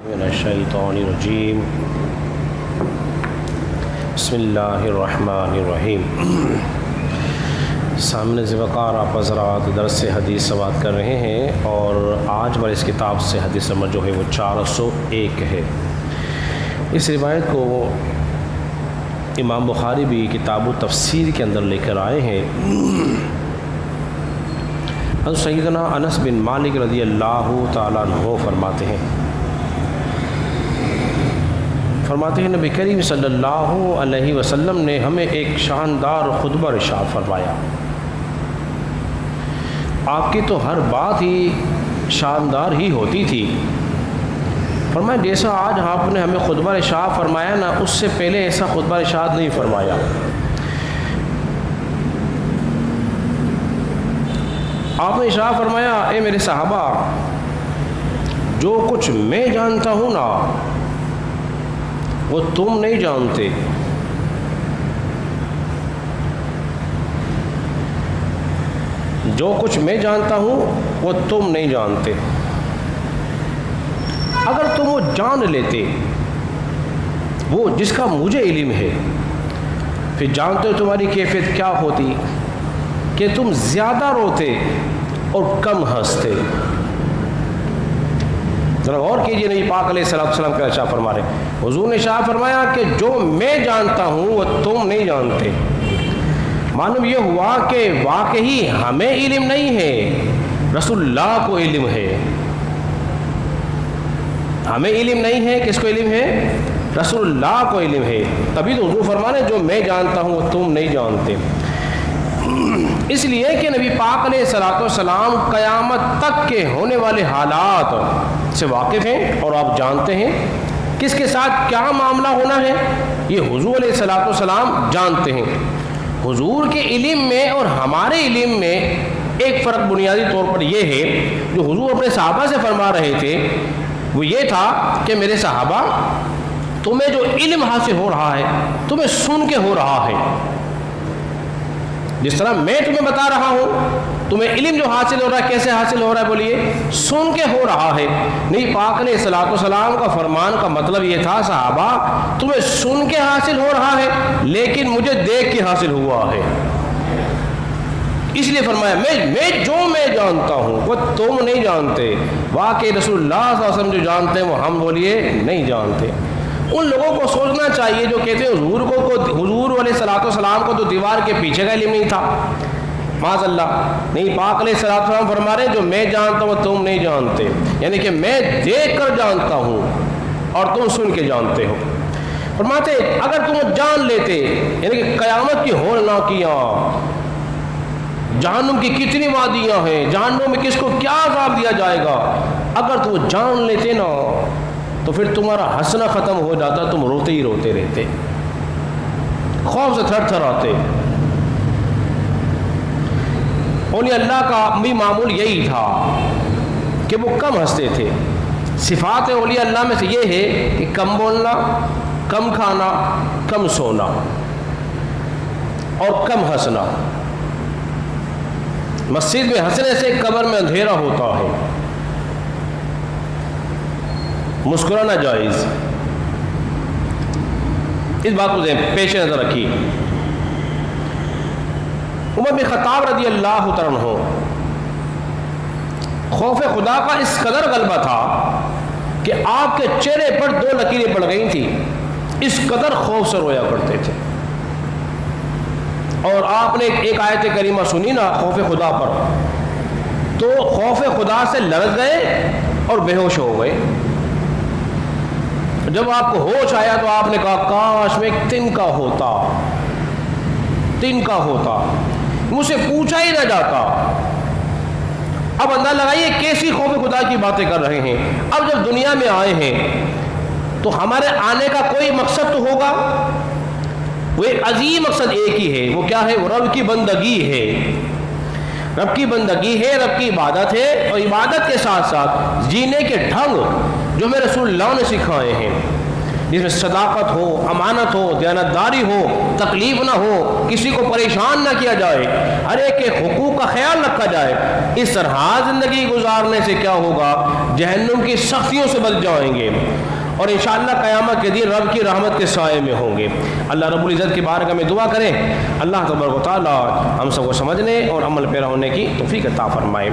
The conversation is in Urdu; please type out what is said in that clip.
من الشیطان الرجیم بسم اللہ الرحمن الرحیم۔ سامنے ذوقار آپ حضرات درس حدیث سماعت کر رہے ہیں اور آج بر اس کتاب سے حدیث نمبر جو ہے وہ 401 ہے۔ اس روایت کو امام بخاری بھی کتاب التفسیر کے اندر لے کر آئے ہیں۔ حضرت سیدنا انس بن مالک رضی اللہ تعالیٰ عنہ فرماتے ہیں نبی کریم صلی اللہ علیہ وسلم نے ہمیں ایک شاندار خطبہ ارشاد فرمایا۔ آپ کی تو ہر بات ہی شاندار ہی ہوتی تھی۔ فرمایا جیسا آج آپ نے ہمیں خطبہ ارشاد فرمایا نا، اس سے پہلے ایسا خطبہ ارشاد نہیں فرمایا۔ آپ نے ارشاد فرمایا، اے میرے صحابہ، جو کچھ میں جانتا ہوں نا وہ تم نہیں جانتے۔ جو کچھ میں جانتا ہوں وہ تم نہیں جانتے۔ اگر تم وہ جان لیتے وہ جس کا مجھے علم ہے، پھر جانتے ہو تمہاری کیفیت کیا ہوتی کہ تم زیادہ روتے اور کم ہنستے۔ ذرا غور کیجیے، نبی پاک علیہ السلام کا ارشاد فرما رہے ہیں، حضور نے ارشاد فرمایا کہ جو میں جانتا ہوں وہ تم نہیں جانتے۔ معلوم یہ ہوا کہ واقعی ہمیں علم نہیں ہے، رسول اللہ کو علم ہے۔ ہمیں علم نہیں ہے، کس کو علم ہے؟ رسول اللہ کو علم ہے۔ تبھی تو حضور فرما رہے ہیں جو میں جانتا ہوں وہ تم نہیں جانتے۔ اس لیے کہ نبی پاک علیہ السلام قیامت تک کے ہونے والے حالات سے واقف ہیں اور آپ جانتے ہیں کس کے ساتھ کیا معاملہ ہونا ہے، یہ حضور علیہ السلام جانتے ہیں۔ حضور کے علم میں اور ہمارے علم میں ایک فرق بنیادی طور پر یہ ہے، جو حضور اپنے صحابہ سے فرما رہے تھے وہ یہ تھا کہ میرے صحابہ، تمہیں جو علم حاصل ہو رہا ہے تمہیں سن کے ہو رہا ہے۔ جس طرح میں تمہیں بتا رہا ہوں، تمہیں علم جو حاصل ہو رہا ہے کیسے حاصل ہو رہا ہے؟ بولیے، سن کے ہو رہا ہے۔ نہیں، پاک علیہ السلام کا فرمان کا مطلب یہ تھا، صحابہ تمہیں سن کے حاصل ہو رہا ہے لیکن مجھے دیکھ کے حاصل ہوا ہے۔ اس لیے فرمایا میں جانتا ہوں وہ تم نہیں جانتے۔ واقعی رسول اللہ صلی اللہ علیہ وسلم جو جانتے ہیں وہ ہم بولیے نہیں جانتے۔ ان لوگوں کو سوچنا چاہیے جو کہتے ہیں حضور علیہ السلام کو تو دیوار کے پیچھے کا علم نہیں تھا، معاذ اللہ۔ نہیں، پاک علیہ السلام فرما رہے ہیں جو میں جانتا ہوں وہ تم نہیں جانتے، یعنی کہ میں دیکھ کر جانتا ہوں اور تم سن کے جانتے ہو۔ فرماتے اگر تم جان لیتے، یعنی کہ قیامت کی ہولناکیاں، جہنم کی کتنی وادیاں ہیں، جہنم میں کس کو کیا عذاب دیا جائے گا، اگر تم جان لیتے نا تو پھر تمہارا ہنسنا ختم ہو جاتا، تم روتے ہی روتے رہتے، خوف سے تھر تھر آتے۔ اولیاء اللہ کا بھی معمول یہی تھا کہ وہ کم ہنستے تھے۔ صفات اولیاء اللہ میں سے یہ ہے کہ کم بولنا، کم کھانا، کم سونا اور کم ہنسنا۔ مسجد میں ہنسنے سے قبر میں اندھیرا ہوتا ہے، مسکرانا جائز۔ اس بات کو پیش نظر رکھیے۔ عمر بن خطاب رضی اللہ تعالیٰ عنہ، خوف خدا کا اس قدر غلبہ تھا کہ آپ کے چہرے پر 2 لکیریں پڑ گئی تھیں، اس قدر خوف سے رویا کرتے تھے۔ اور آپ نے ایک آیت کریمہ سنی نا خوف خدا پر، تو خوف خدا سے لرز گئے اور بے ہوش ہو گئے۔ جب آپ کو ہوش آیا تو آپ نے کہا کاش میں ایک تن کا ہوتا، مجھ سے پوچھا ہی نہ جاتا۔ اب اندازہ لگائیے کیسی خوف خدا کی باتیں کر رہے ہیں۔ اب جب دنیا میں آئے ہیں تو ہمارے آنے کا کوئی مقصد تو ہوگا، وہ ایک عظیم مقصد ایک ہی ہے، وہ کیا ہے؟ وہ رب کی بندگی ہے، رب کی بندگی ہے، رب کی عبادت ہے، اور عبادت کے ساتھ ساتھ جینے کے ڈھنگ جو میں رسول اللہ نے سکھائے ہیں، جس میں صداقت ہو، امانت ہو، دیانتداری ہو، تکلیف نہ ہو، کسی کو پریشان نہ کیا جائے، ہر ایک کے حقوق کا خیال رکھا جائے، اس طرح زندگی گزارنے سے کیا ہوگا؟ جہنم کی سختیوں سے بچ جائیں گے اور انشاءاللہ قیامت کے دن رب کی رحمت کے سائے میں ہوں گے۔ اللہ رب العزت کی بارگاہ میں دعا کریں، اللہ تبارک و تعالی ہم سب کو سمجھنے اور عمل پیرا ہونے کی توفیق عطا فرمائے۔